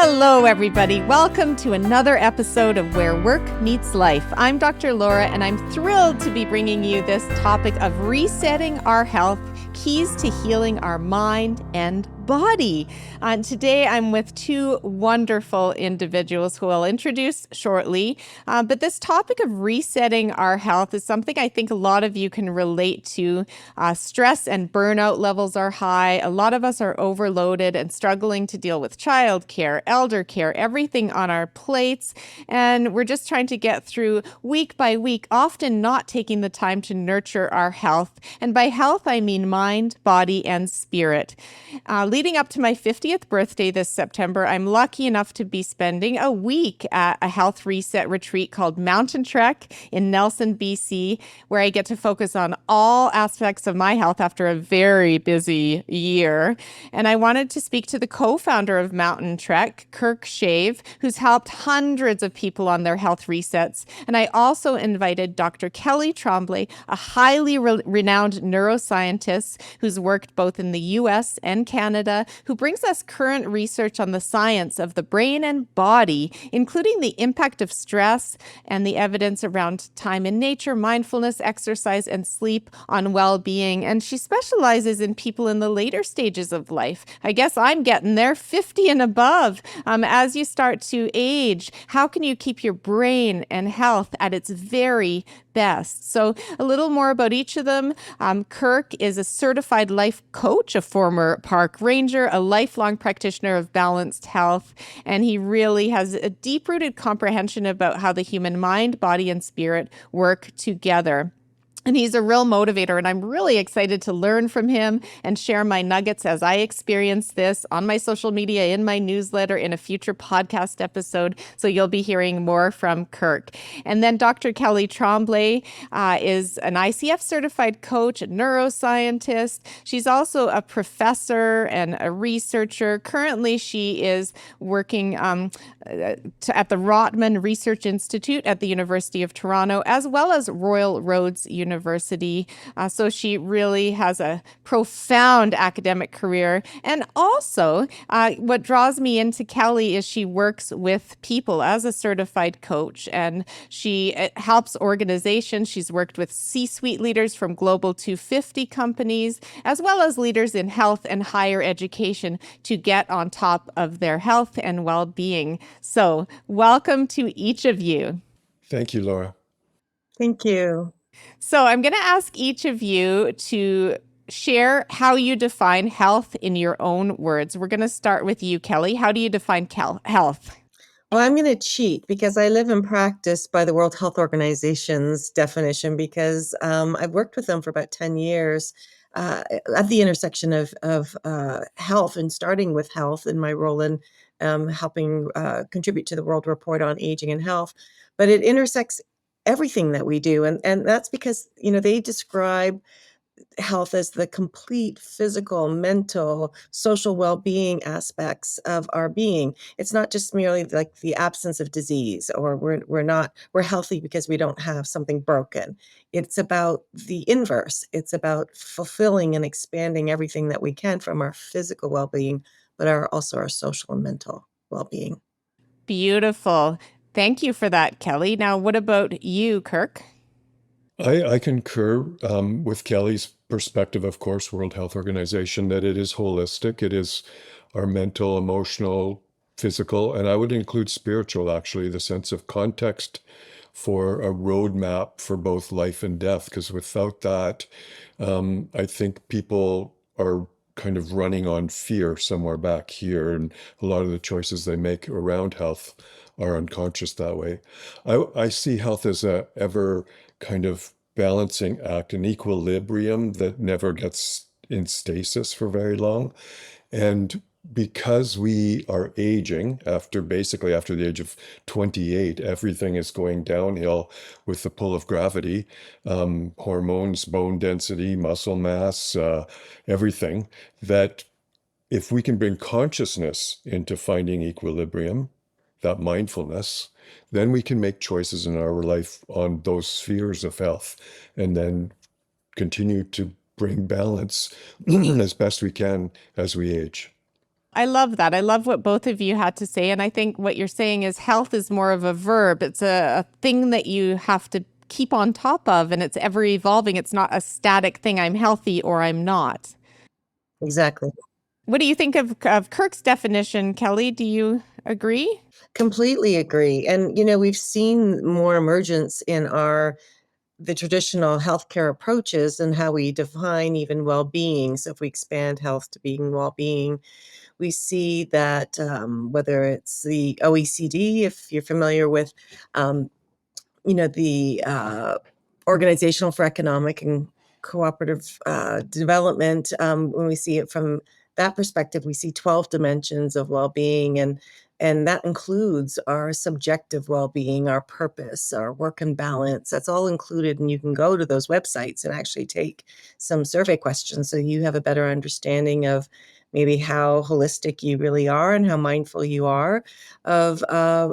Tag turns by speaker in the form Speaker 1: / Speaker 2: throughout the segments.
Speaker 1: Hello, everybody. Welcome to another episode of Where Work Meets Life. I'm Dr. Laura, and I'm thrilled to be bringing you this topic of resetting our health, keys to healing our mind and body. Today, I'm with two wonderful individuals who I'll introduce shortly. But this topic of resetting our health is something I think a lot of you can relate to. Stress and burnout levels are high. A lot of us are overloaded and struggling to deal with childcare, elder care, everything on our plates. And we're just trying to get through week by week, often not taking the time to nurture our health. And by health, I mean mind, body, and spirit. Leading up to my 50th birthday this September, I'm lucky enough to be spending a week at a health reset retreat called Mountain Trek in Nelson, BC, where I get to focus on all aspects of my health after a very busy year. And I wanted to speak to the co-founder of Mountain Trek, Kirkland Shave, who's helped hundreds of people on their health resets. And I also invited Dr. Kelly Tremblay, a highly renowned neuroscientist who's worked both in the US and Canada, who brings us current research on the science of the brain and body, including the impact of stress and the evidence around time in nature, mindfulness, exercise, and sleep on well-being. And she specializes in people in the later stages of life. I guess I'm getting there, 50 and above. As you start to age, how can you keep your brain and health at its very best? So a little more about each of them. Kirk is a certified life coach, a former park ranger, a lifelong practitioner of balanced health, and he really has a deep-rooted comprehension about how the human mind, body, and spirit work together. And he's a real motivator, and I'm really excited to learn from him and share my nuggets as I experience this on my social media, in my newsletter, in a future podcast episode. So you'll be hearing more from Kirk. And then Dr. Kelly Tremblay is an ICF certified coach, a neuroscientist. She's also a professor and a researcher. Currently, she is working at the Rotman Research Institute at the University of Toronto, as well as Royal Roads University. So she really has a profound academic career. And also, what draws me into Kelly is she works with people as a certified coach, and she helps organizations. She's worked with C-suite leaders from Global 250 companies, as well as leaders in health and higher education to get on top of their health and well-being. So welcome to each of you.
Speaker 2: Thank you, Laura.
Speaker 3: Thank you.
Speaker 1: So I'm going to ask each of you to share how you define health in your own words. We're going to start with you, Kelly. How do you define health?
Speaker 3: Well, I'm going to cheat because I live and practice by the World Health Organization's definition, because I've worked with them for about 10 years at the intersection of health, and starting with health in my role in helping contribute to the World Report on Aging and Health. But it intersects everything that we do. And that's because, they describe health as the complete physical, mental, social well-being aspects of our being. It's not just merely like the absence of disease, or we're healthy because we don't have something broken. It's about the inverse. It's about fulfilling and expanding everything that we can from our physical well-being, but also our social and mental well-being.
Speaker 1: Beautiful. Thank you for that, Kelly. Now, what about you, Kirk?
Speaker 2: I concur with Kelly's perspective, of course, World Health Organization, that it is holistic. It is our mental, emotional, physical, and I would include spiritual, actually, the sense of context for a roadmap for both life and death. Because without that, I think people are kind of running on fear somewhere back here, and a lot of the choices they make around health are unconscious that way. I see health as a ever kind of balancing act, an equilibrium that never gets in stasis for very long. And because we are aging, basically after the age of 28, everything is going downhill with the pull of gravity, hormones, bone density, muscle mass, everything, that if we can bring consciousness into finding equilibrium, that mindfulness, then we can make choices in our life on those spheres of health, and then continue to bring balance as best we can as we age.
Speaker 1: I love that. I love what both of you had to say. And I think what you're saying is health is more of a verb. It's a thing that you have to keep on top of, and it's ever evolving. It's not a static thing. I'm healthy or I'm not.
Speaker 3: Exactly.
Speaker 1: What do you think of Kirk's definition, Kelly? Do you agree?
Speaker 3: Completely agree. And, we've seen more emergence in the traditional healthcare approaches and how we define even well-being. So if we expand health to being well-being, we see that whether it's the OECD, if you're familiar with um, the Organizational for Economic and Cooperative Development, when we see it from that perspective, we see 12 dimensions of well-being, and that includes our subjective well-being, our purpose, our work and balance. That's all included, and you can go to those websites and actually take some survey questions so you have a better understanding of maybe how holistic you really are and how mindful you are of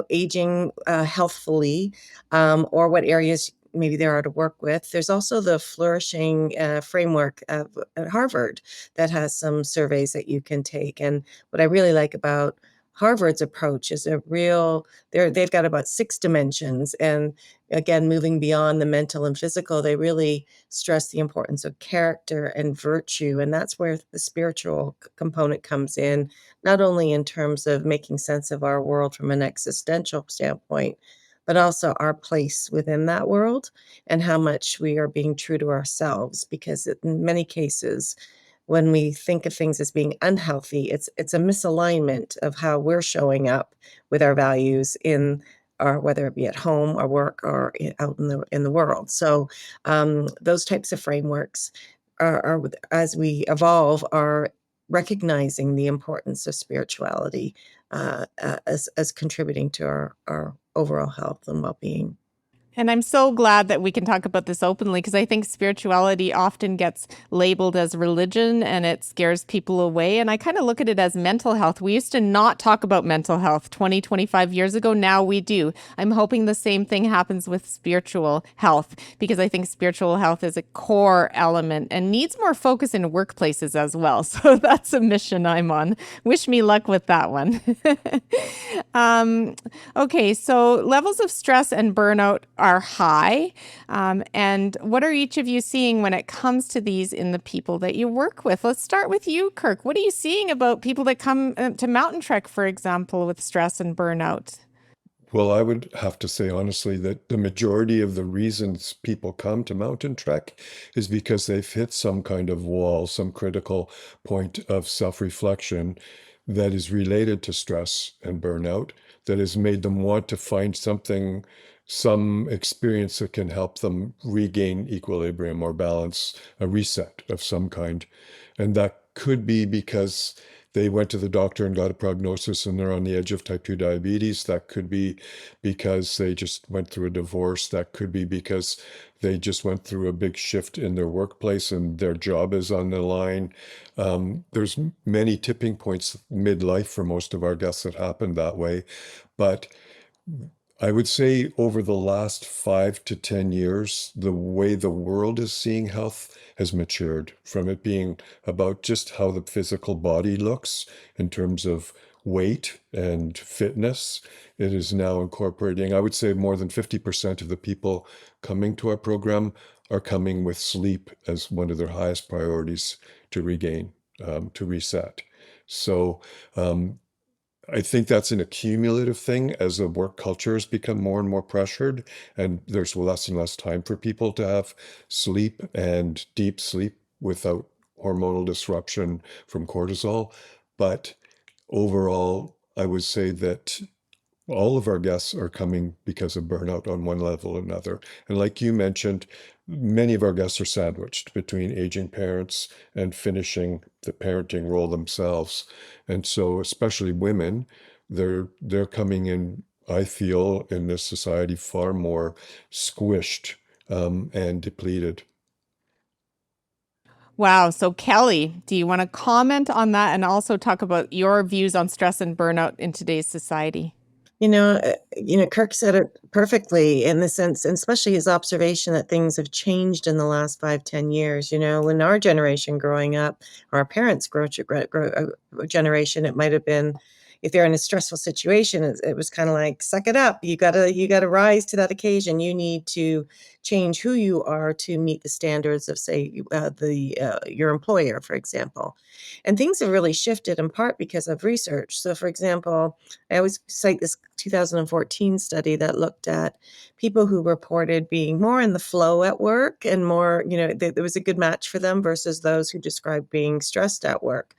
Speaker 3: aging healthfully, or what areas maybe there are to work with. There's also the flourishing framework at Harvard that has some surveys that you can take. And what I really like about Harvard's approach is they've got about 6 dimensions. And again, moving beyond the mental and physical, they really stress the importance of character and virtue. And that's where the spiritual component comes in, not only in terms of making sense of our world from an existential standpoint, but also our place within that world and how much we are being true to ourselves. Because in many cases, when we think of things as being unhealthy, it's a misalignment of how we're showing up with our values in our, whether it be at home or work or out in the world. So those types of frameworks are as we evolve, are recognizing the importance of spirituality as contributing to our overall health and well-being.
Speaker 1: And I'm so glad that we can talk about this openly, because I think spirituality often gets labeled as religion and it scares people away. And I kind of look at it as mental health. We used to not talk about mental health 20, 25 years ago. Now we do. I'm hoping the same thing happens with spiritual health, because I think spiritual health is a core element and needs more focus in workplaces as well. So that's a mission I'm on. Wish me luck with that one. Okay, so levels of stress and burnout are high. And what are each of you seeing when it comes to these in the people that you work with? Let's start with you, Kirk. What are you seeing about people that come to Mountain Trek, for example, with stress and burnout?
Speaker 2: Well, I would have to say honestly that the majority of the reasons people come to Mountain Trek is because they've hit some kind of wall, some critical point of self-reflection that is related to stress and burnout, that has made them want to find something, some experience that can help them regain equilibrium or balance, a reset of some kind. And that could be because they went to the doctor and got a prognosis and they're on the edge of type 2 diabetes. That could be because they just went through a divorce. That could be because they just went through a big shift in their workplace and their job is on the line. There's many tipping points midlife for most of our guests that happened that way. But I would say over the last 5 to 10 years, the way the world is seeing health has matured from it being about just how the physical body looks in terms of weight and fitness. It is now incorporating, I would say more than 50% of the people coming to our program are coming with sleep as one of their highest priorities to regain, to reset. So, I think that's an accumulative thing as the work culture has become more and more pressured, and there's less and less time for people to have sleep and deep sleep without hormonal disruption from cortisol. But overall, I would say that all of our guests are coming because of burnout on one level or another. And like you mentioned, many of our guests are sandwiched between aging parents and finishing the parenting role themselves. And so, especially women, they're coming in, I feel, in this society far more squished and depleted.
Speaker 1: Wow. So, Kelly, do you want to comment on that and also talk about your views on stress and burnout in today's society?
Speaker 3: Kirk said it perfectly in the sense, and especially his observation that things have changed in the last 5, 10 years. When our generation growing up, or our parents' generation, it might have been, if they're in a stressful situation, it was kind of like, suck it up. You gotta rise to that occasion. You need to change who you are to meet the standards of, say, the your employer, for example. And things have really shifted in part because of research. So, for example, I always cite this 2014 study that looked at people who reported being more in the flow at work and more, there was a good match for them versus those who described being stressed at work.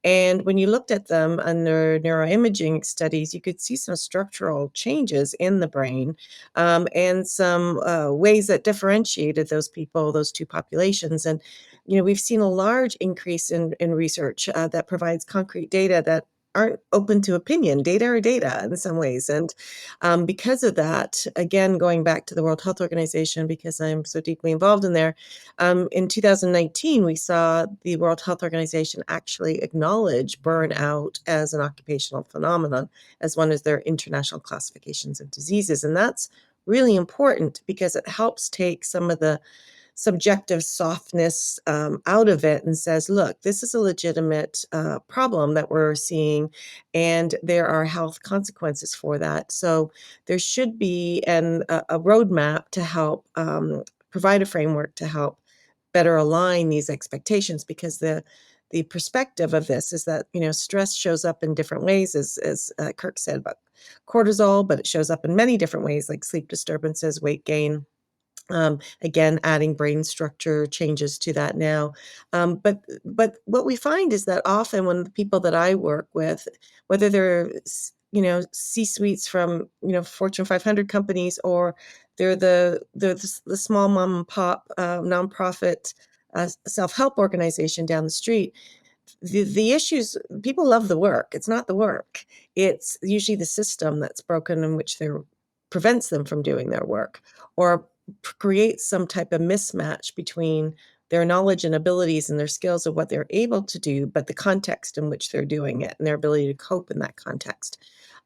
Speaker 3: And when you looked at them under neuroimaging studies, you could see some structural changes in the brain, and some ways that differentiated those people, those two populations. And we've seen a large increase in research that provides concrete data that aren't open to opinion. Data are data in some ways. And because of that, again, going back to the World Health Organization, because I'm so deeply involved in there, in 2019, we saw the World Health Organization actually acknowledge burnout as an occupational phenomenon, as one of their international classifications of diseases. And that's really important because it helps take some of the subjective softness out of it and says, look, this is a legitimate problem that we're seeing, and there are health consequences for that. So there should be a roadmap to help provide a framework to help better align these expectations, because the perspective of this is that stress shows up in different ways, as Kirk said about cortisol, but it shows up in many different ways, like sleep disturbances, weight gain. Again, adding brain structure changes to that now. But what we find is that often when the people that I work with, whether they're C-suites from Fortune 500 companies, or they're the small mom and pop nonprofit self-help organization down the street, the issues, people love the work. It's not the work. It's usually the system that's broken, in which they prevents them from doing their work, or creates some type of mismatch between their knowledge and abilities and their skills of what they're able to do, but the context in which they're doing it and their ability to cope in that context.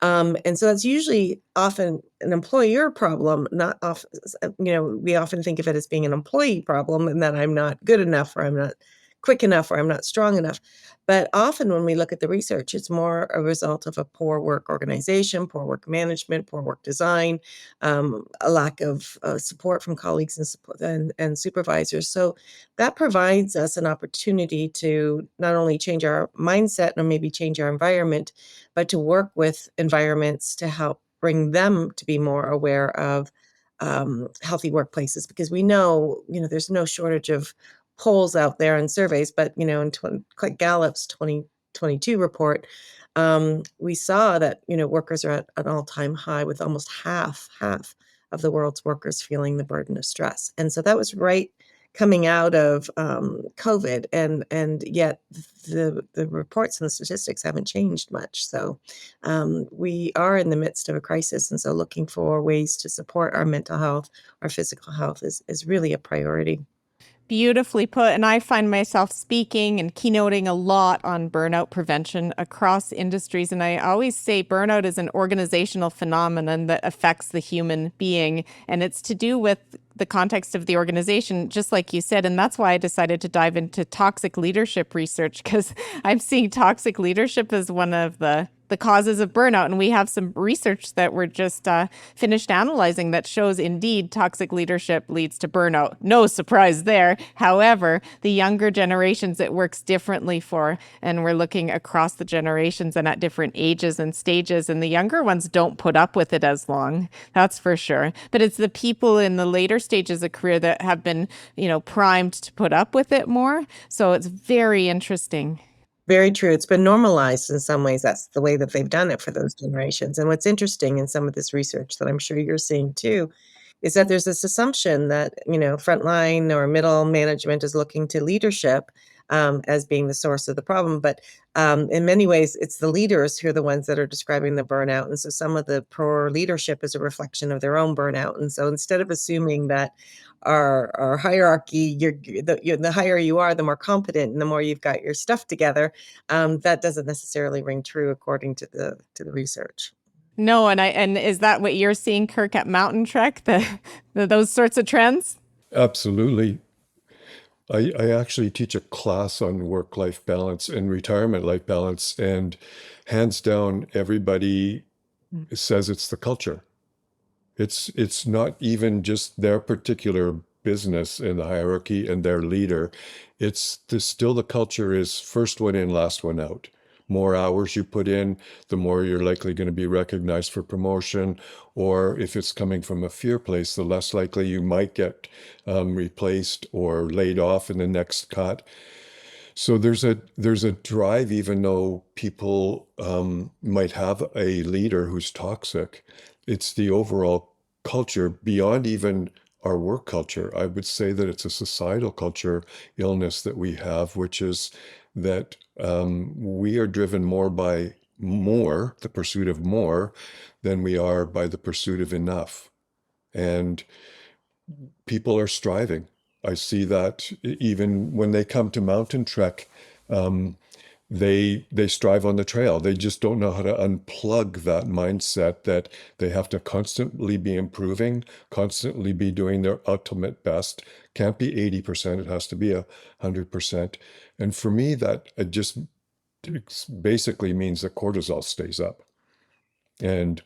Speaker 3: And so that's usually often an employer problem, not often, we often think of it as being an employee problem, and that I'm not good enough, or I'm not quick enough, or I'm not strong enough. But often when we look at the research, it's more a result of a poor work organization, poor work management, poor work design, a lack of support from colleagues and supervisors. So that provides us an opportunity to not only change our mindset or maybe change our environment, but to work with environments to help bring them to be more aware of healthy workplaces, because we know, there's no shortage of polls out there and surveys, but in Gallup's 2022 report, we saw that workers are at an all-time high, with almost half of the world's workers feeling the burden of stress. And so that was right coming out of COVID, and yet the reports and the statistics haven't changed much. So we are in the midst of a crisis, and so looking for ways to support our mental health, our physical health is really a priority.
Speaker 1: Beautifully put. And I find myself speaking and keynoting a lot on burnout prevention across industries. And I always say burnout is an organizational phenomenon that affects the human being. And it's to do with the context of the organization, just like you said. And that's why I decided to dive into toxic leadership research, because I'm seeing toxic leadership as one of the causes of burnout. And we have some research that we're just finished analyzing that shows indeed toxic leadership leads to burnout. No surprise there. However, the younger generations, it works differently for, and we're looking across the generations and at different ages and stages. And the younger ones don't put up with it as long. That's for sure. But it's the people in the later stages of career that have been, primed to put up with it more. So it's very interesting.
Speaker 3: Very true. It's been normalized in some ways. That's the way that they've done it for those generations. And what's interesting in some of this research that I'm sure you're seeing too, is that there's this assumption that, frontline or middle management is looking to leadership as being the source of the problem. But in many ways, it's the leaders who are the ones that are describing the burnout. And so some of the poor leadership is a reflection of their own burnout. And so instead of assuming that our hierarchy, the higher you are, the more competent and the more you've got your stuff together, that doesn't necessarily ring true according to the research.
Speaker 1: No, and is that what you're seeing, Kirk, at Mountain Trek? Those sorts of trends?
Speaker 2: Absolutely. I actually teach a class on work-life balance and retirement life balance, and hands down, everybody says it's the culture. It's not even just their particular business in the hierarchy and their leader. Still the culture is first one in, last one out. More hours you put in, the more you're likely going to be recognized for promotion. Or if it's coming from a fear place, the less likely you might get replaced or laid off in the next cut. So there's a drive, even though people might have a leader who's toxic. It's the overall culture beyond even our work culture. I would say that it's a societal culture illness that we have, which is that we are driven more by more, the pursuit of more, than we are by the pursuit of enough. And people are striving. I see that even when they come to mountain trek, um, they strive on the trail. They just don't know how to unplug that mindset that they have to constantly be improving, constantly be doing their ultimate best. Can't be 80%, it has to be 100%. And for me, that it just basically means that cortisol stays up. And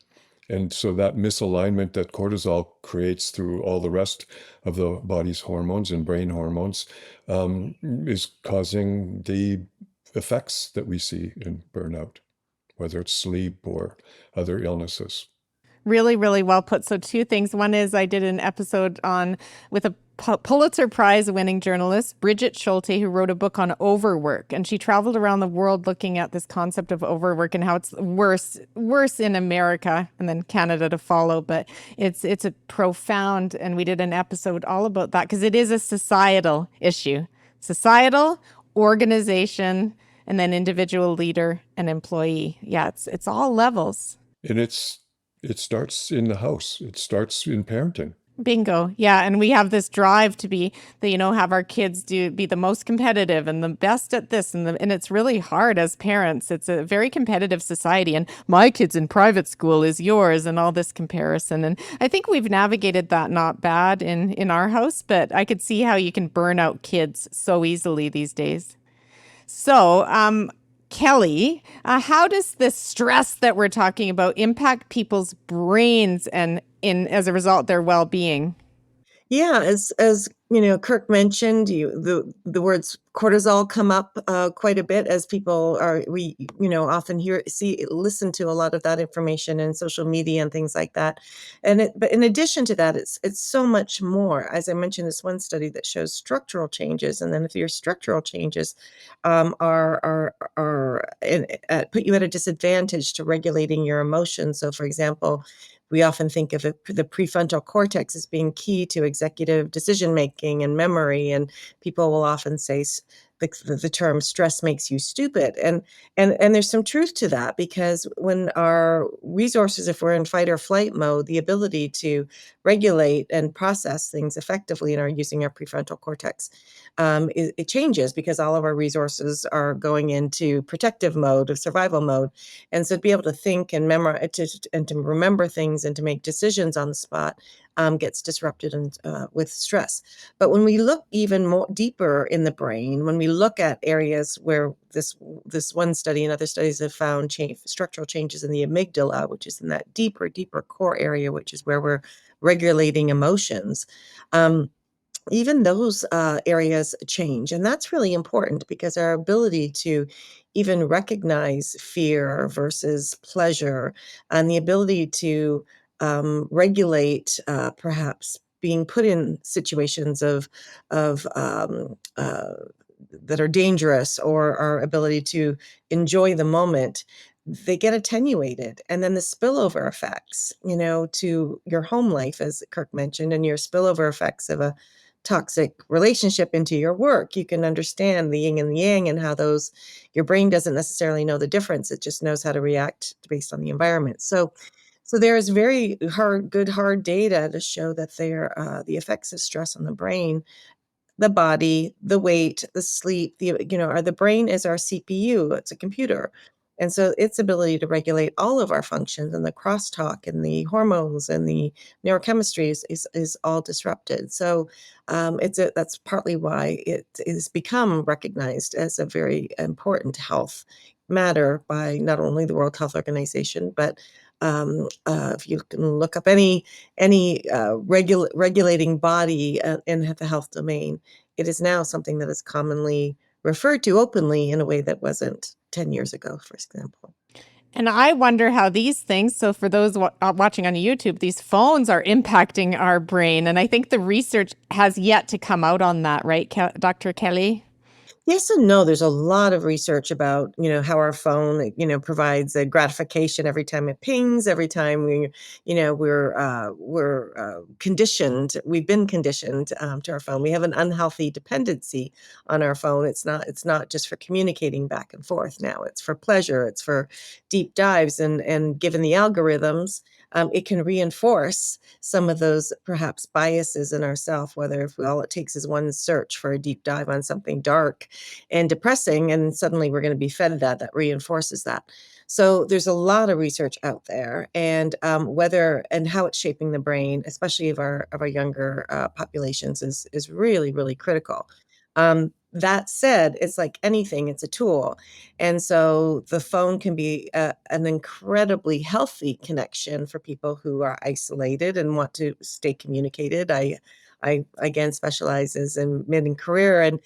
Speaker 2: and so that misalignment that cortisol creates through all the rest of the body's hormones and brain hormones is causing the effects that we see in burnout, whether it's sleep or other illnesses.
Speaker 1: Really, really well put. So two things. One is I did an episode on with a Pulitzer Prize winning journalist, Bridget Schulte, who wrote a book on overwork. And she traveled around the world looking at this concept of overwork and how it's worse in America and then Canada to follow. But it's a profound, and we did an episode all about that because it is a societal issue. Societal, organization, and then individual leader and employee. Yeah, it's all levels.
Speaker 2: And it starts in the house. It starts in parenting.
Speaker 1: Bingo. Yeah. And we have this drive to have our kids be the most competitive and the best at this. And it's really hard as parents. It's a very competitive society. And my kid's in private school is yours and all this comparison. And I think we've navigated that not bad in our house, but I could see how you can burn out kids so easily these days. So, Kelly, how does this stress that we're talking about impact people's brains and as a result, their well-being?
Speaker 3: Yeah, as Kirk mentioned, the words cortisol come up quite a bit as we often listen to a lot of that information in social media and things like that. But in addition to that, it's so much more. As I mentioned, this one study that shows structural changes, and then if your structural changes put you at a disadvantage to regulating your emotions. So, for example, we often think of the prefrontal cortex as being key to executive decision making and memory, and people will often say the term "stress makes you stupid," and there's some truth to that, because when our resources, if we're in fight or flight mode, the ability to regulate and process things effectively and are using our prefrontal cortex, it changes because all of our resources are going into protective mode, of survival mode, and so to be able to think and and to remember things and to make decisions on the spot gets disrupted with stress. But when we look even more deeper in the brain, when we look at areas where this one study and other studies have found structural changes in the amygdala, which is in that deeper core area, which is where we're regulating emotions. Even those areas change. And that's really important because our ability to even recognize fear versus pleasure, and the ability to regulate perhaps being put in situations of that are dangerous, or our ability to enjoy the moment, they get attenuated. And then the spillover effects, to your home life, as Kirk mentioned, and your spillover effects of a toxic relationship into your work. You can understand the yin and the yang, and how your brain doesn't necessarily know the difference. It just knows how to react based on the environment. So there is very hard data to show that the effects of stress on the brain, the body, the weight, the sleep, the brain is our CPU. It's a computer. And so its ability to regulate all of our functions and the crosstalk and the hormones and the neurochemistry is all disrupted. So that's partly why it is become recognized as a very important health matter by not only the World Health Organization, but if you can look up any regulating body in the health domain, it is now something that is commonly referred to openly in a way that wasn't 10 years ago, for example.
Speaker 1: And I wonder how these things, so for those watching on YouTube, these phones are impacting our brain. And I think the research has yet to come out on that, right, Dr. Kelly?
Speaker 3: Yes and no. There's a lot of research about, how our phone, provides a gratification every time it pings, every time we're conditioned. We've been conditioned to our phone. We have an unhealthy dependency on our phone. It's not just for communicating back and forth now. It's for pleasure. It's for deep dives. And given the algorithms, it can reinforce some of those perhaps biases in ourself, whether if all it takes is one search for a deep dive on something dark and depressing, and suddenly we're going to be fed that reinforces that. So there's a lot of research out there, and whether and how it's shaping the brain, especially of our younger populations, is really, really critical. That said, it's like anything; it's a tool, and so the phone can be an incredibly healthy connection for people who are isolated and want to stay communicated. I again specializes in mid and career, and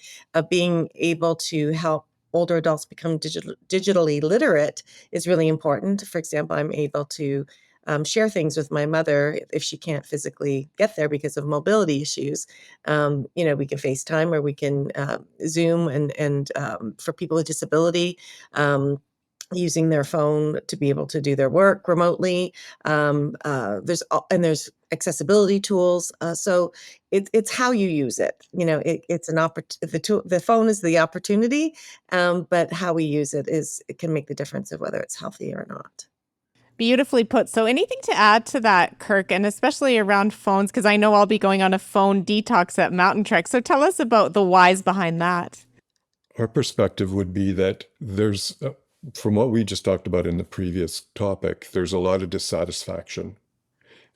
Speaker 3: being able to help older adults become digitally literate is really important. For example, I'm able to share things with my mother if she can't physically get there because of mobility issues. We can FaceTime or we can Zoom, and for people with disability, using their phone to be able to do their work remotely. There's accessibility tools. So it's how you use it. It's an the phone is the opportunity, but how we use it can make the difference of whether it's healthy or not.
Speaker 1: Beautifully put. So anything to add to that, Kirk, and especially around phones, because I know I'll be going on a phone detox at Mountain Trek. So tell us about the whys behind that.
Speaker 2: Our perspective would be that from what we just talked about in the previous topic, there's a lot of dissatisfaction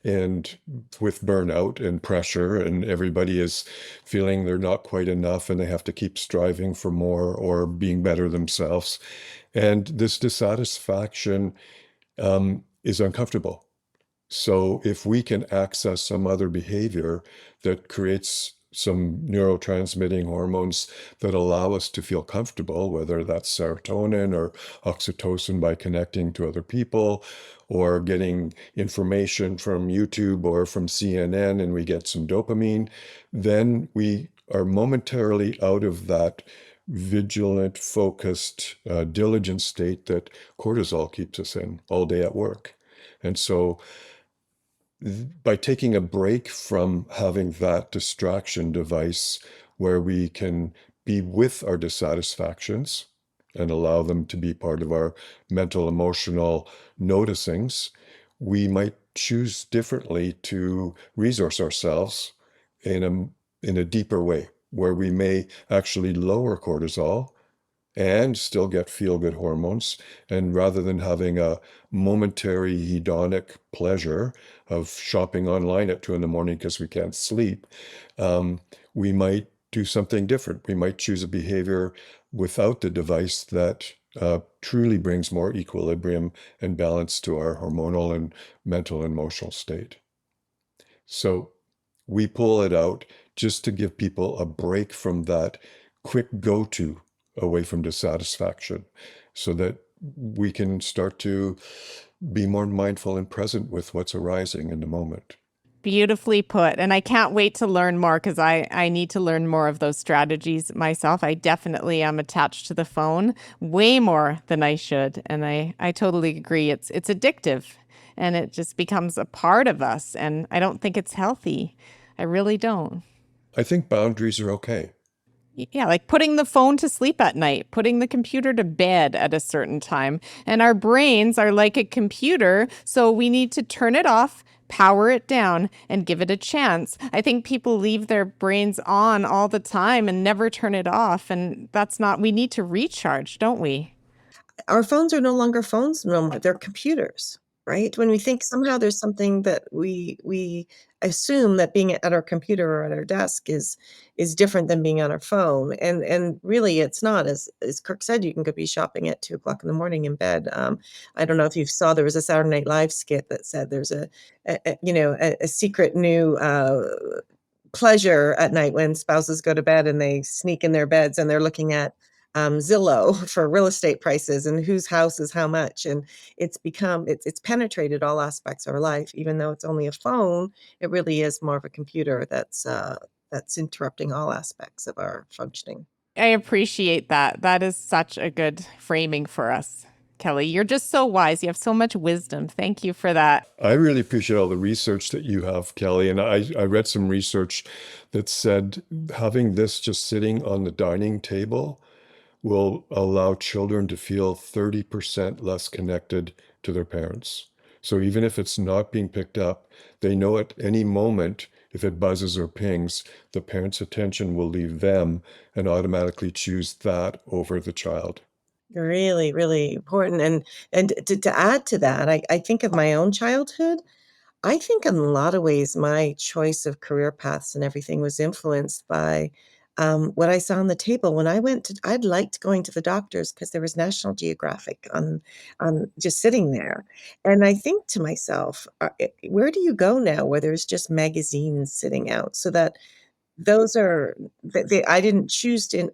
Speaker 2: and with burnout and pressure, and everybody is feeling they're not quite enough and they have to keep striving for more or being better themselves. And this dissatisfaction is uncomfortable. So if we can access some other behavior that creates some neurotransmitting hormones that allow us to feel comfortable, whether that's serotonin or oxytocin by connecting to other people, or getting information from YouTube or from CNN and we get some dopamine, then we are momentarily out of that vigilant, focused, diligent state that cortisol keeps us in all day at work. And so by taking a break from having that distraction device where we can be with our dissatisfactions and allow them to be part of our mental, emotional noticings, we might choose differently to resource ourselves in a deeper way, where we may actually lower cortisol and still get feel-good hormones. And rather than having a momentary hedonic pleasure of shopping online at 2 a.m. because we can't sleep, we might do something different. We might choose a behavior without the device that truly brings more equilibrium and balance to our hormonal and mental and emotional state. So we pull it out just to give people a break from that quick go-to away from dissatisfaction so that we can start to be more mindful and present with what's arising in the moment.
Speaker 1: Beautifully put. And I can't wait to learn more because I need to learn more of those strategies myself. I definitely am attached to the phone way more than I should. And I totally agree. It's addictive and it just becomes a part of us. And I don't think it's healthy. I really don't.
Speaker 2: I think boundaries are okay.
Speaker 1: Yeah, like putting the phone to sleep at night, putting the computer to bed at a certain time. And our brains are like a computer, so we need to turn it off, power it down, and give it a chance. I think people leave their brains on all the time and never turn it off. And that's not, we need to recharge, don't we?
Speaker 3: our phones are no longer phones no more, they're computers, right? When we think somehow there's something that we assume that being at our computer or at our desk is different than being on our phone, and really it's not. As Kirk said, you can go be shopping at 2 o'clock in the morning in bed. I don't know if you saw, there was a Saturday Night Live skit that said there's a secret new pleasure at night when spouses go to bed and they sneak in their beds and they're looking at Zillow for real estate prices and whose house is how much. And it's penetrated all aspects of our life. Even though it's only a phone, it really is more of a computer that's interrupting all aspects of our functioning.
Speaker 1: I appreciate that. That is such a good framing for us, Kelly. You're just so wise. You have so much wisdom. Thank you for that.
Speaker 2: I really appreciate all the research that you have, Kelly. And I read some research that said having this just sitting on the dining table will allow children to feel 30% less connected to their parents. So even if it's not being picked up, they know at any moment, if it buzzes or pings, the parent's attention will leave them and automatically choose that over the child.
Speaker 3: Really, really important. And to add to that, I think of my own childhood. I think in a lot of ways, my choice of career paths and everything was influenced by what I saw on the table. When I'd liked going to the doctors because there was National Geographic on just sitting there. And I think to myself, where do you go now where there's just magazines sitting out? So that those are I didn't choose to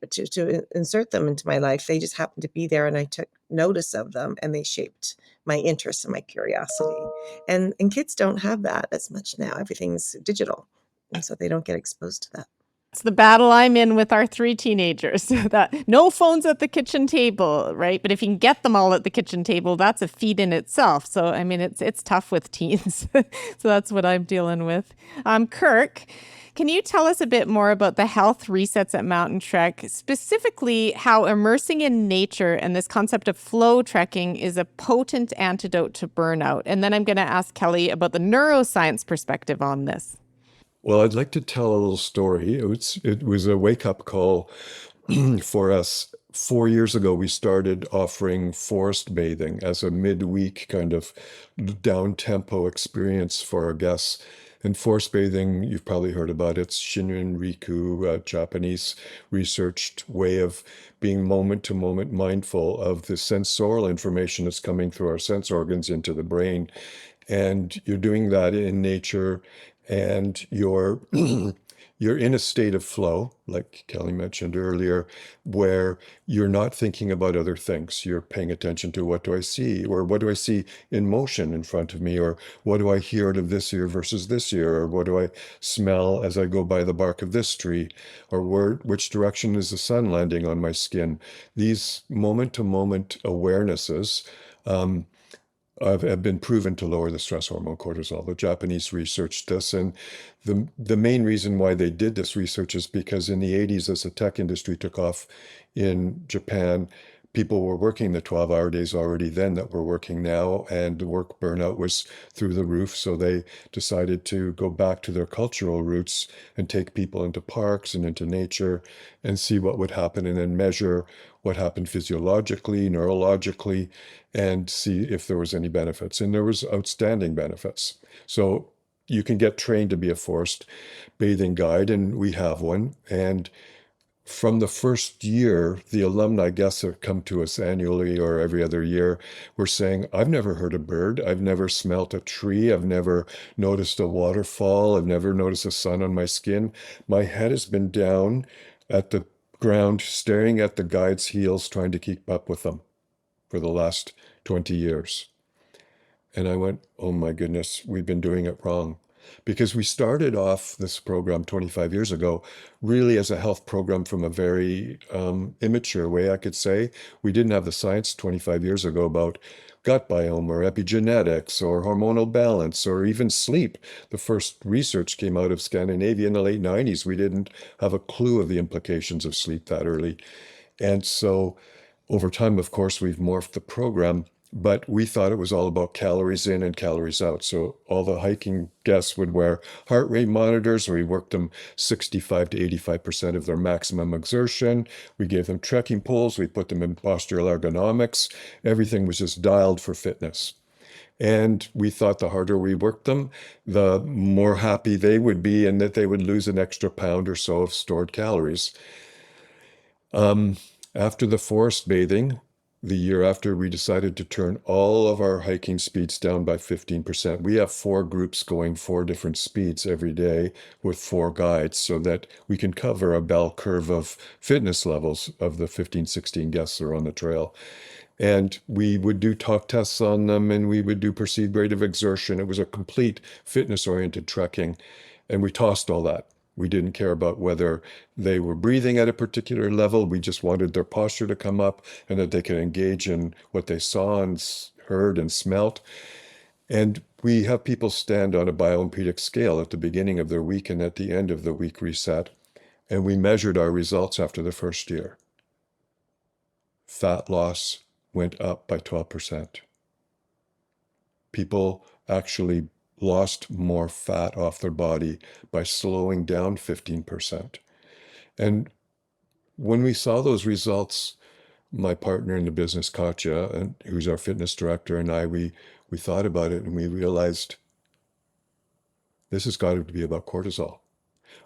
Speaker 3: insert them into my life. They just happened to be there, and I took notice of them, and they shaped my interest and my curiosity. And kids don't have that as much now. Everything's digital, and so they don't get exposed to that.
Speaker 1: It's the battle I'm in with our 3 teenagers. That no phones at the kitchen table, right? But if you can get them all at the kitchen table, that's a feat in itself. So I mean, it's tough with teens. So that's what I'm dealing with. Kirk, can you tell us a bit more about the health resets at Mountain Trek, specifically how immersing in nature and this concept of flow trekking is a potent antidote to burnout? And then I'm going to ask Kelly about the neuroscience perspective on this.
Speaker 2: Well, I'd like to tell a little story. It was a wake-up call for us. 4 years ago, we started offering forest bathing as a midweek kind of down-tempo experience for our guests. And forest bathing, you've probably heard about it. It's Shinrin-riku, a Japanese researched way of being moment-to-moment mindful of the sensorial information that's coming through our sense organs into the brain. And you're doing that in nature, and you're in a state of flow, like Kelly mentioned earlier, where you're not thinking about other things. You're paying attention to what do I see, or what do I see in motion in front of me, or what do I hear out of this ear versus this ear, or what do I smell as I go by the bark of this tree, or which direction is the sun landing on my skin. These moment-to-moment awarenesses have been proven to lower the stress hormone cortisol. The Japanese researched this, and the main reason why they did this research is because in the 80s, as the tech industry took off in Japan, people were working the 12-hour days already then that we're working now, and the work burnout was through the roof. So they decided to go back to their cultural roots and take people into parks and into nature and see what would happen, and then measure what happened physiologically, neurologically, and see if there was any benefits. And there was outstanding benefits. So you can get trained to be a forest bathing guide, and we have one. And from the first year, the alumni guests that come to us annually or every other year were saying, I've never heard a bird. I've never smelt a tree. I've never noticed a waterfall. I've never noticed the sun on my skin. My head has been down at the ground, staring at the guide's heels, trying to keep up with them for the last 20 years. And I went, oh my goodness, we've been doing it wrong. Because we started off this program 25 years ago really as a health program from a very immature way, I could say. We didn't have the science 25 years ago about gut biome or epigenetics or hormonal balance or even sleep. The first research came out of Scandinavia in the late 90s. We didn't have a clue of the implications of sleep that early. And so over time, of course, we've morphed the program. But we thought it was all about calories in and calories out. So all the hiking guests would wear heart rate monitors. We worked them 65 to 85% of their maximum exertion. We gave them trekking poles. We put them in postural ergonomics. Everything was just dialed for fitness. And we thought the harder we worked them, the more happy they would be and that they would lose an extra pound or so of stored calories. After the forest bathing, the year after, we decided to turn all of our hiking speeds down by 15%. We have 4 groups going 4 different speeds every day with 4 guides so that we can cover a bell curve of fitness levels of the 15, 16 guests that are on the trail. And we would do talk tests on them and we would do perceived rate of exertion. It was a complete fitness oriented trekking. And we tossed all that. We didn't care about whether they were breathing at a particular level. We just wanted their posture to come up and that they could engage in what they saw and heard and smelt. And we have people stand on a bioimpedic scale at the beginning of their week and at the end of the week reset. And we measured our results after the first year. Fat loss went up by 12%. People actually lost more fat off their body by slowing down 15%. And when we saw those results, my partner in the business, Katya, who's our fitness director, and I, we thought about it and we realized this has got to be about cortisol.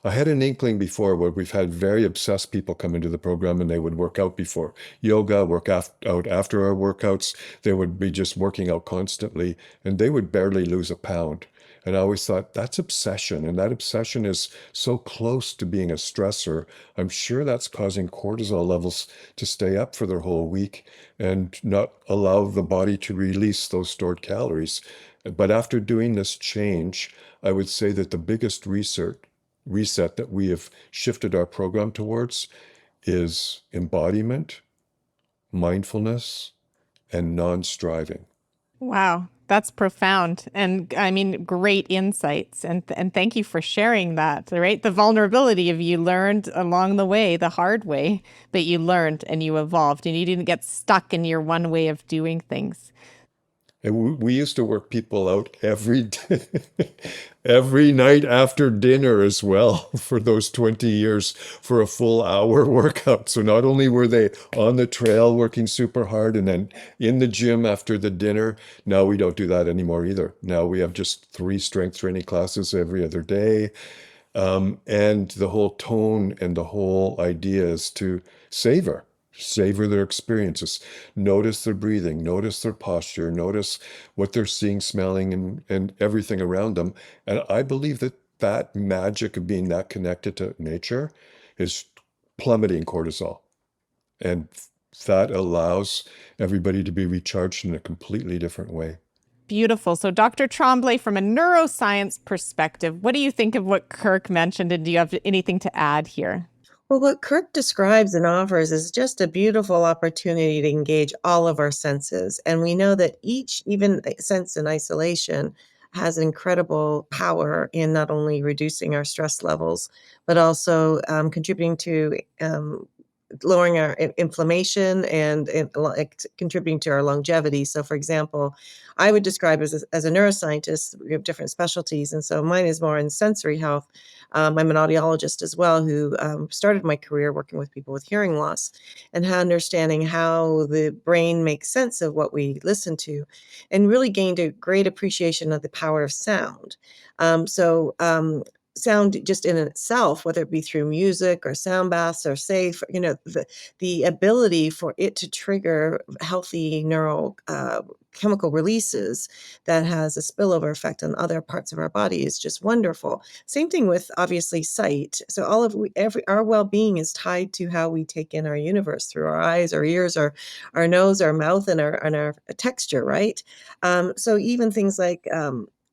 Speaker 2: I had an inkling before where we've had very obsessed people come into the program and they would work out before yoga, work out after our workouts. They would be just working out constantly and they would barely lose a pound. And I always thought that's obsession. And that obsession is so close to being a stressor. I'm sure that's causing cortisol levels to stay up for their whole week and not allow the body to release those stored calories. But after doing this change, I would say that the biggest reset that we have shifted our program towards is embodiment, mindfulness, and non-striving.
Speaker 1: Wow, that's profound. And I mean, great insights. And thank you for sharing that, right? The vulnerability of you learned along the way, the hard way, but you learned and you evolved and you didn't get stuck in your one way of doing things.
Speaker 2: And we used to work people out every night after dinner as well for those 20 years for a full hour workout. So not only were they on the trail working super hard and then in the gym after the dinner, now we don't do that anymore either. Now we have just 3 strength training classes every other day. And the whole tone and the whole idea is to savor their experiences, notice their breathing, notice their posture, notice what they're seeing, smelling, and everything around them. And I believe that that magic of being that connected to nature is plummeting cortisol. And that allows everybody to be recharged in a completely different way.
Speaker 1: Beautiful. So, Dr. Tremblay, from a neuroscience perspective, what do you think of what Kirk mentioned? And do you have anything to add here?
Speaker 3: Well, what Kirk describes and offers is just a beautiful opportunity to engage all of our senses. And we know that each, even sense in isolation, has incredible power in not only reducing our stress levels, but also contributing to lowering our inflammation and contributing to our longevity. So, for example, I would describe as a neuroscientist, we have different specialties. And so mine is more in sensory health. I'm an audiologist as well, who started my career working with people with hearing loss and understanding how the brain makes sense of what we listen to, and really gained a great appreciation of the power of sound. Sound just in itself, whether it be through music or sound baths or safe, the ability for it to trigger healthy neural chemical releases that has a spillover effect on other parts of our body is just wonderful. Same thing with obviously sight. So our well-being is tied to how we take in our universe through our eyes, our ears, our nose, our mouth, and our texture, right? So even things like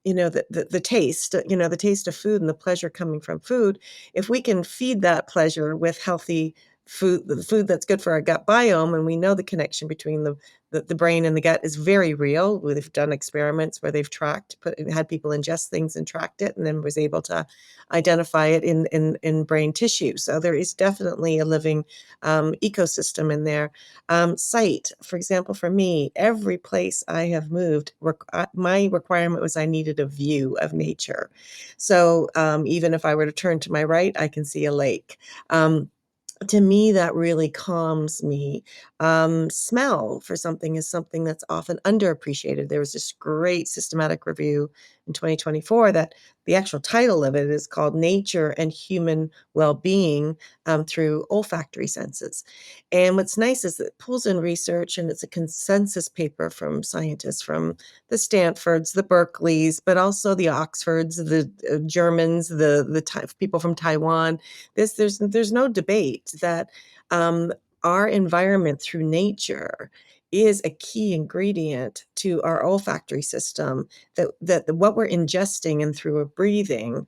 Speaker 3: the taste, the taste of food and the pleasure coming from food, if we can feed that pleasure with healthy food, the food that's good for our gut biome, and we know the connection between the brain and the gut is very real. They've done experiments where they've had people ingest things and tracked it, and then was able to identify it in brain tissue. So there is definitely a living ecosystem in there. Sight, for example, for me, every place I have moved, my requirement was I needed a view of nature. So even if I were to turn to my right, I can see a lake. To me, that really calms me. Smell for something is something that's often underappreciated. There was this great systematic review in 2024 that the actual title of it is called Nature and Human Well-Being Through Olfactory Senses. And what's nice is that it pulls in research, and it's a consensus paper from scientists from the Stanfords, the Berkeleys, but also the Oxfords, the Germans, the people from Taiwan. There's no debate that our environment through nature is a key ingredient to our olfactory system, that what we're ingesting and through our breathing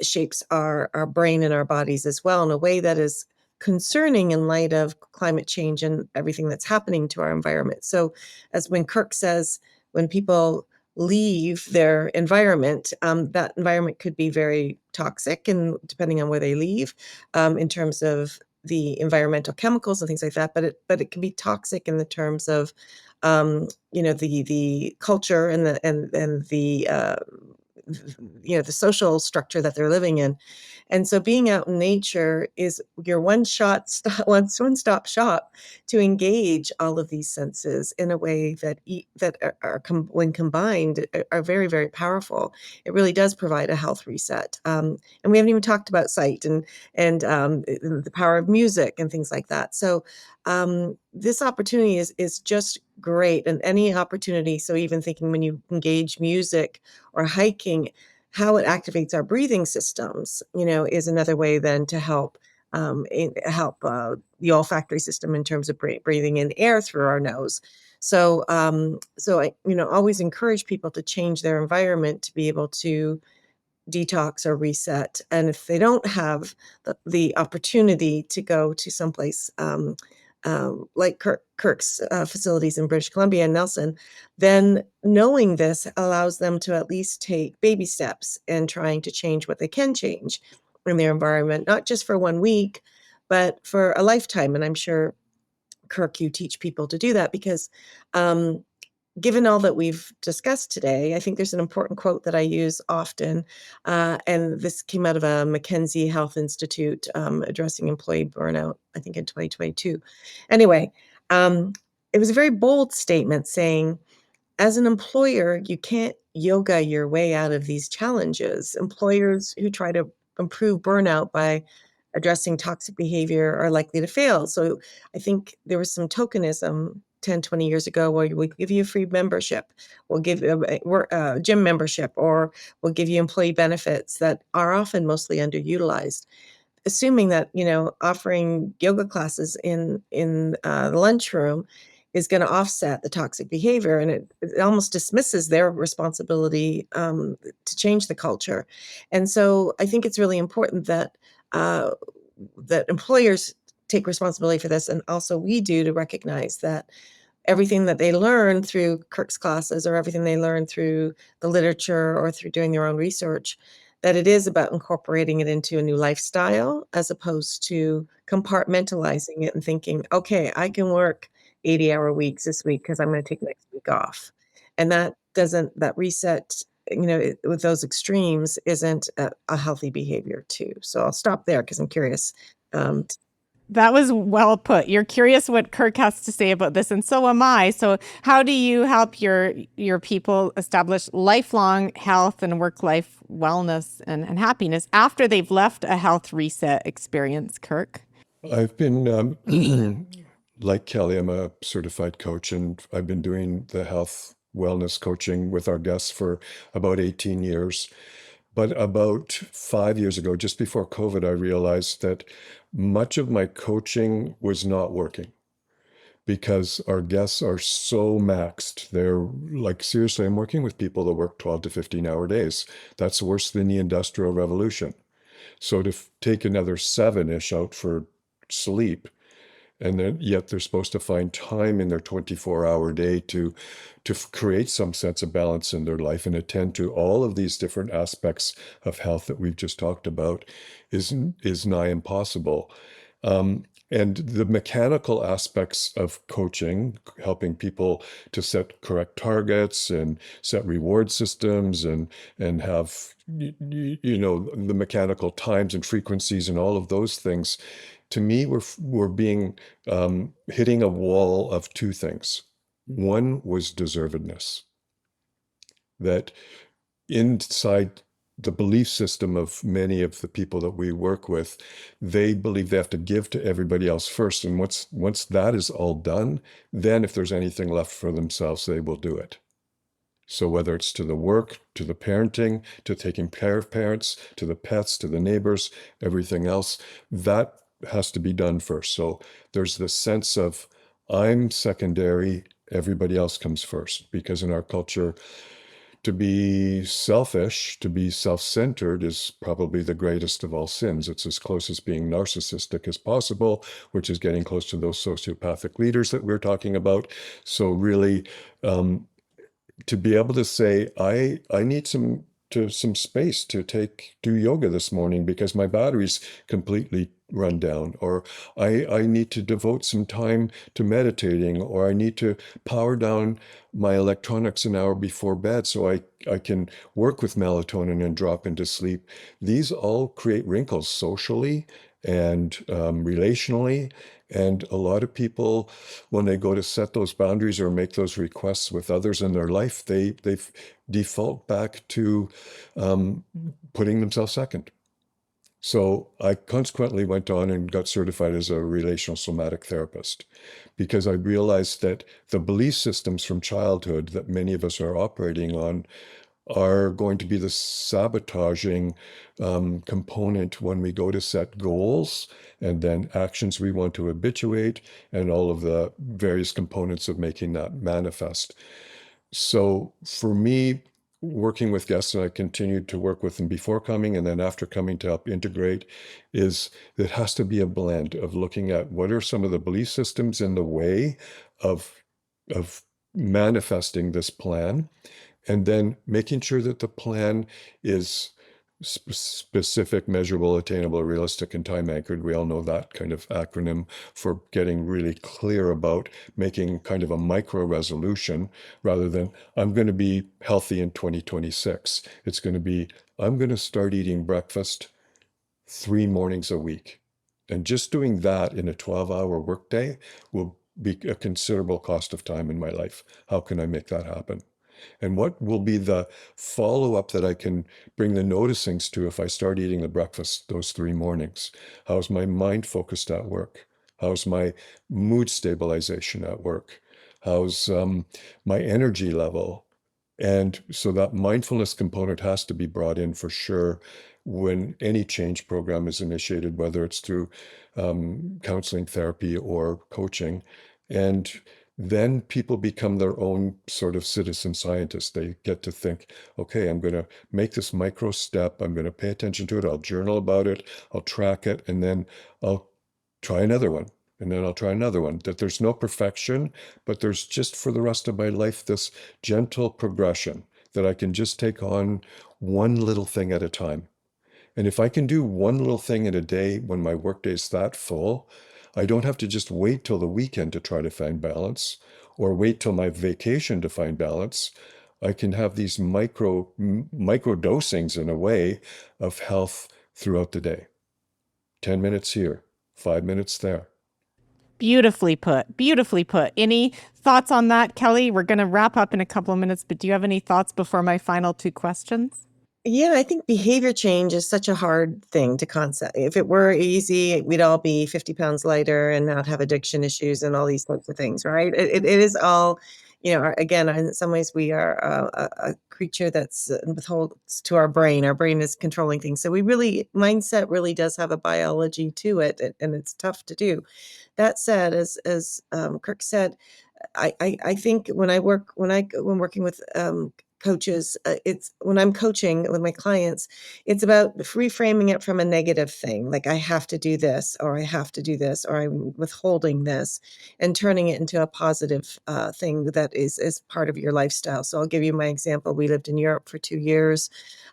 Speaker 3: shapes our brain and our bodies as well in a way that is concerning in light of climate change and everything that's happening to our environment. So as when Kirk says, when people leave their environment, that environment could be very toxic, and depending on where they leave, in terms of the environmental chemicals and things like that, but it can be toxic in the terms of the culture and the social structure that they're living in. And so being out in nature is your one stop shop to engage all of these senses in a way that when combined are very, very powerful. It really does provide a health reset. And we haven't even talked about sight and the power of music and things like that. So this opportunity is just great, and any opportunity. So even thinking when you engage music or hiking, how it activates our breathing systems, is another way then to help the olfactory system in terms of breathing in air through our nose. So I always encourage people to change their environment to be able to detox or reset. And if they don't have the opportunity to go to someplace like Kirk's facilities in British Columbia and Nelson, then knowing this allows them to at least take baby steps in trying to change what they can change in their environment, not just for 1 week, but for a lifetime. And I'm sure, Kirk, you teach people to do that because given all that we've discussed today, I think there's an important quote that I use often, and this came out of a McKinsey Health Institute addressing employee burnout, I think in 2022. Anyway, it was a very bold statement saying, as an employer, you can't yoga your way out of these challenges. Employers who try to improve burnout by addressing toxic behavior are likely to fail. So I think there was some tokenism 10, 20 years ago where we give you a free membership, we'll give a gym membership, or we'll give you employee benefits that are often mostly underutilized, assuming that offering yoga classes in the lunchroom is going to offset the toxic behavior, and it almost dismisses their responsibility to change the culture. And so I think it's really important that that employers take responsibility for this, and also we do, to recognize that everything that they learn through Kirk's classes or everything they learn through the literature or through doing their own research, that it is about incorporating it into a new lifestyle as opposed to compartmentalizing it and thinking, okay, I can work 80-hour weeks this week because I'm going to take next week off. And that reset, with those extremes isn't a healthy behavior too. So I'll stop there because I'm curious.
Speaker 1: That was well put. You're curious what Kirk has to say about this, and so am I. So how do you help your people establish lifelong health and work-life wellness and happiness after they've left a health reset experience, Kirk?
Speaker 2: I've been, like Kelly, I'm a certified coach, and I've been doing the health wellness coaching with our guests for about 18 years. But about 5 years ago, just before COVID, I realized that much of my coaching was not working because our guests are so maxed. They're like, seriously, I'm working with people that work 12 to 15-hour days. That's worse than the Industrial Revolution. So to take another 7-ish out for sleep And then yet they're supposed to find time in their 24-hour day to create some sense of balance in their life and attend to all of these different aspects of health that we've just talked about is nigh impossible. And the mechanical aspects of coaching, helping people to set correct targets and set reward systems and have the mechanical times and frequencies and all of those things, to me, we're being hitting a wall of two things. One was deservedness, that inside the belief system of many of the people that we work with, they believe they have to give to everybody else first. And once that is all done, then if there's anything left for themselves, they will do it. So whether it's to the work, to the parenting, to taking care of parents, to the pets, to the neighbors, everything else, that has to be done first. So there's this sense of I'm secondary, everybody else comes first. Because in our culture, to be selfish, to be self-centered is probably the greatest of all sins. It's as close as being narcissistic as possible, which is getting close to those sociopathic leaders that we're talking about. So really, to be able to say, I need some space to do yoga this morning because my battery's completely run down, or I need to devote some time to meditating, or I need to power down my electronics an hour before bed so I can work with melatonin and drop into sleep. These all create wrinkles socially and relationally. And a lot of people, when they go to set those boundaries or make those requests with others in their life, they default back to putting themselves second. So I consequently went on and got certified as a relational somatic therapist because I realized that the belief systems from childhood that many of us are operating on are going to be the sabotaging component when we go to set goals and then actions we want to habituate and all of the various components of making that manifest. So for me, working with guests, and I continued to work with them before coming and then after coming to help integrate, is it has to be a blend of looking at what are some of the belief systems in the way of manifesting this plan, and then making sure that the plan is specific, measurable, attainable, realistic, and time anchored. We all know that kind of acronym for getting really clear about making kind of a micro resolution rather than I'm going to be healthy in 2026. It's going to be I'm going to start eating breakfast 3 mornings a week. And just doing that in a 12-hour workday will be a considerable cost of time in my life. How can I make that happen? And what will be the follow-up that I can bring the noticings to if I start eating the breakfast those 3 mornings? How's my mind focused at work? How's my mood stabilization at work? How's my energy level? And so that mindfulness component has to be brought in for sure when any change program is initiated, whether it's through counseling, therapy, or coaching. And then people become their own sort of citizen scientists. They get to think, okay, I'm going to make this micro step. I'm going to pay attention to it. I'll journal about it. I'll track it. And then I'll try another one. And then I'll try another one. That there's no perfection, but there's just for the rest of my life, this gentle progression that I can just take on one little thing at a time. And if I can do one little thing in a day when my workday is that full, I don't have to just wait till the weekend to try to find balance or wait till my vacation to find balance. I can have these micro dosings in a way of health throughout the day. 10 minutes here, 5 minutes there.
Speaker 1: Beautifully put. Beautifully put. Any thoughts on that, Kelly? We're going to wrap up in a couple of minutes, but do you have any thoughts before my final 2 questions?
Speaker 3: Yeah, I think behavior change is such a hard thing to concept. If it were easy, we'd all be 50 pounds lighter and not have addiction issues and all these sorts of things, right? It is all, again, in some ways we are a creature that's withholds to our brain. Our brain is controlling things. So mindset really does have a biology to it, and it's tough to do. That said, as Kirk said, I think when working with coaches, it's when I'm coaching with my clients, it's about reframing it from a negative thing, like I have to do this, or I have to do this, or I'm withholding this, and turning it into a positive thing that is part of your lifestyle. So I'll give you my example. We lived in Europe for 2 years.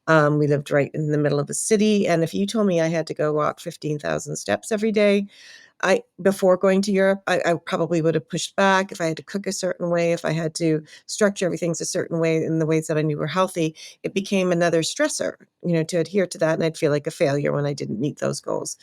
Speaker 3: We lived right in the middle of the city, and if you told me I had to go walk 15,000 steps every day, before going to Europe, I probably would have pushed back if I had to cook a certain way, if I had to structure everything a certain way in the ways that I knew were healthy. It became another stressor, to adhere to that, and I'd feel like a failure when I didn't meet those goals.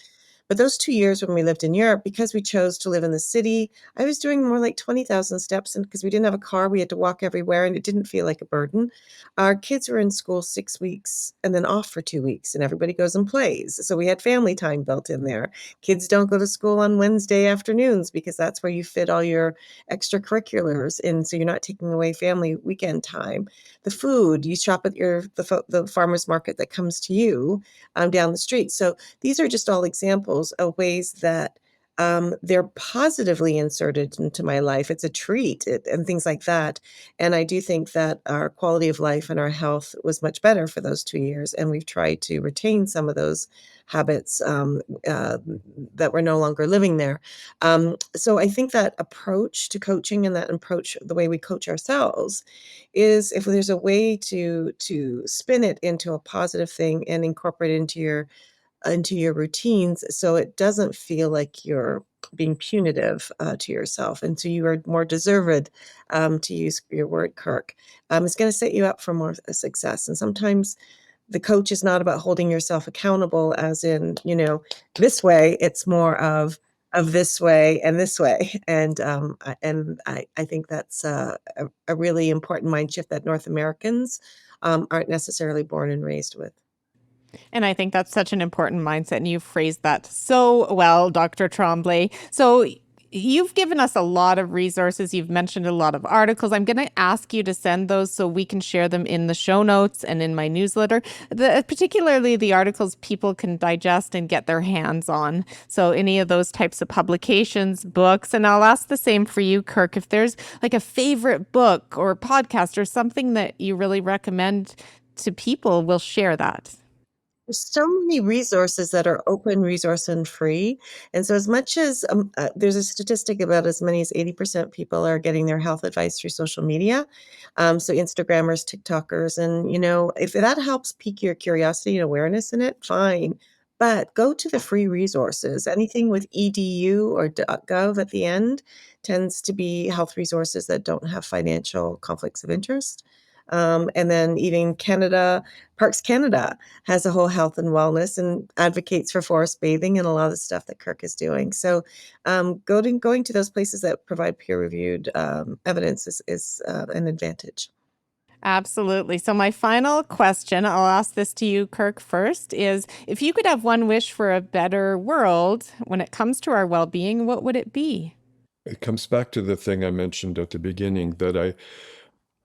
Speaker 3: But those 2 years when we lived in Europe, because we chose to live in the city, I was doing more like 20,000 steps. And because we didn't have a car, we had to walk everywhere and it didn't feel like a burden. Our kids were in school 6 weeks and then off for 2 weeks, and everybody goes and plays. So we had family time built in there. Kids don't go to school on Wednesday afternoons because that's where you fit all your extracurriculars in. So you're not taking away family weekend time. The food, you shop at the farmer's market that comes to you down the street. So these are just all examples of ways that they're positively inserted into my life. It's a treat and things like that. And I do think that our quality of life and our health was much better for those 2 years. And we've tried to retain some of those habits that we're no longer living there. So I think that approach to coaching and that approach, the way we coach ourselves, is if there's a way to spin it into a positive thing and incorporate it into your routines so it doesn't feel like you're being punitive to yourself. And so you are more deserved, to use your word, Kirk. It's going to set you up for more success. And sometimes the coach is not about holding yourself accountable, as in, this way. It's more of this way and this way. And I think that's a really important mind shift that North Americans aren't necessarily born and raised with.
Speaker 1: And I think that's such an important mindset. And you've phrased that so well, Dr. Tremblay. So you've given us a lot of resources. You've mentioned a lot of articles. I'm going to ask you to send those so we can share them in the show notes and in my newsletter, particularly the articles people can digest and get their hands on. So any of those types of publications, books, and I'll ask the same for you, Kirk, if there's like a favorite book or podcast or something that you really recommend to people, we'll share that.
Speaker 3: There's so many resources that are open resource and free. And so as much as there's a statistic about as many as 80% people are getting their health advice through social media. So Instagrammers, TikTokers, and if that helps pique your curiosity and awareness in it, fine. But go to the free resources. Anything with edu or .gov at the end tends to be health resources that don't have financial conflicts of interest. And then even Parks Canada has a whole health and wellness and advocates for forest bathing and a lot of the stuff that Kirk is doing. So going to those places that provide peer-reviewed evidence is an advantage.
Speaker 1: Absolutely. So my final question, I'll ask this to you, Kirk, first, is if you could have one wish for a better world when it comes to our well-being, what would it be?
Speaker 2: It comes back to the thing I mentioned at the beginning, that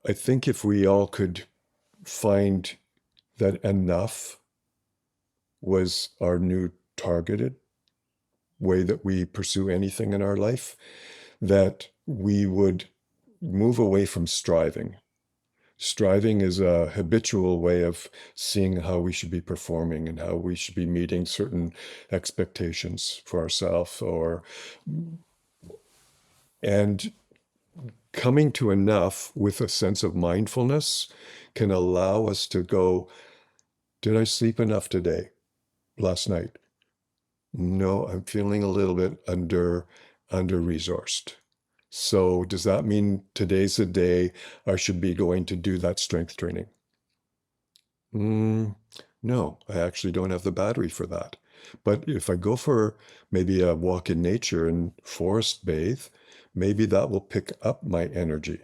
Speaker 2: I think if we all could find that enough was our new targeted way that we pursue anything in our life, that we would move away from striving. Striving is a habitual way of seeing how we should be performing and how we should be meeting certain expectations for ourselves, and coming to enough with a sense of mindfulness can allow us to go, did I sleep enough last night? No, I'm feeling a little bit under-resourced. So does that mean today's the day I should be going to do that strength training? No, I actually don't have the battery for that. But if I go for maybe a walk in nature and forest bathe, maybe that will pick up my energy.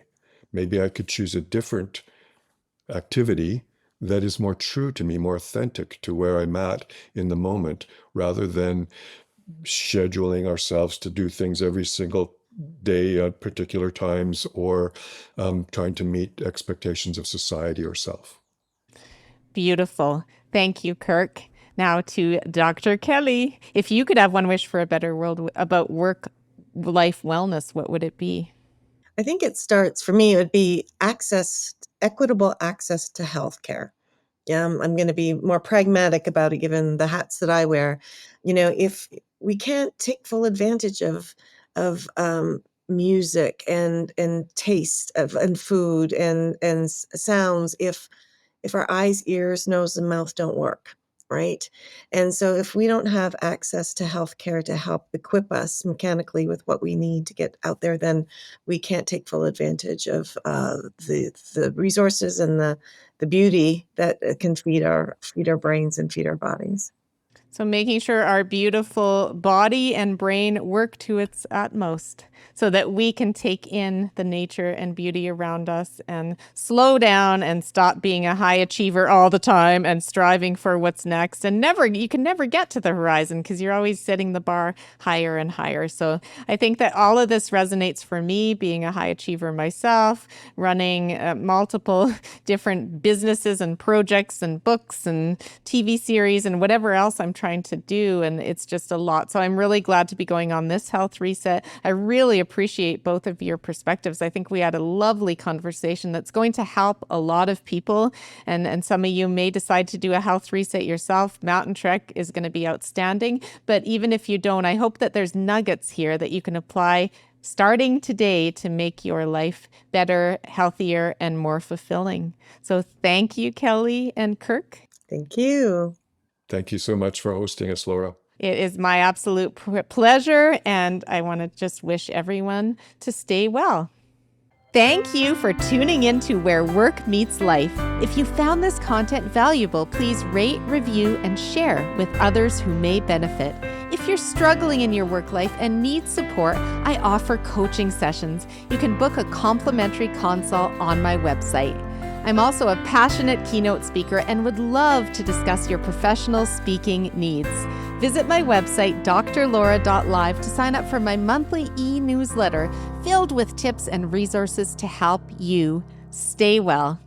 Speaker 2: Maybe I could choose a different activity that is more true to me, more authentic to where I'm at in the moment, rather than scheduling ourselves to do things every single day at particular times, or trying to meet expectations of society or self.
Speaker 1: Beautiful. Thank you, Kirk. Now to Dr. Kelly. If you could have one wish for a better world about work-life wellness, what would it be?
Speaker 3: I think it starts, for me, it would be access equitable access to healthcare. I'm going to be more pragmatic about it, given the hats that I wear. If we can't take full advantage of music and taste and food and sounds, if our eyes, ears, nose, and mouth don't work, right? And so if we don't have access to healthcare to help equip us mechanically with what we need to get out there, then we can't take full advantage of the resources and the beauty that can feed our brains and feed our bodies.
Speaker 1: So making sure our beautiful body and brain work to its utmost so that we can take in the nature and beauty around us and slow down and stop being a high achiever all the time and striving for what's next. And you can never get to the horizon because you're always setting the bar higher and higher. So I think that all of this resonates for me, being a high achiever myself, running multiple different businesses and projects and books and TV series and whatever else I'm trying to do. And it's just a lot. So I'm really glad to be going on this health reset. I really appreciate both of your perspectives. I think we had a lovely conversation that's going to help a lot of people. And some of you may decide to do a health reset yourself. Mountain Trek is going to be outstanding. But even if you don't, I hope that there's nuggets here that you can apply starting today to make your life better, healthier, and more fulfilling. So thank you, Kelly and Kirk.
Speaker 3: Thank you.
Speaker 2: Thank you so much for hosting us, Laura.
Speaker 1: It is my absolute pleasure, and I want to just wish everyone to stay well. Thank you for tuning in to Where Work Meets Life. If you found this content valuable, please rate, review, and share with others who may benefit. If you're struggling in your work life and need support, I offer coaching sessions. You can book a complimentary consult on my website. I'm also a passionate keynote speaker and would love to discuss your professional speaking needs. Visit my website, drlaura.live, to sign up for my monthly e-newsletter filled with tips and resources to help you stay well.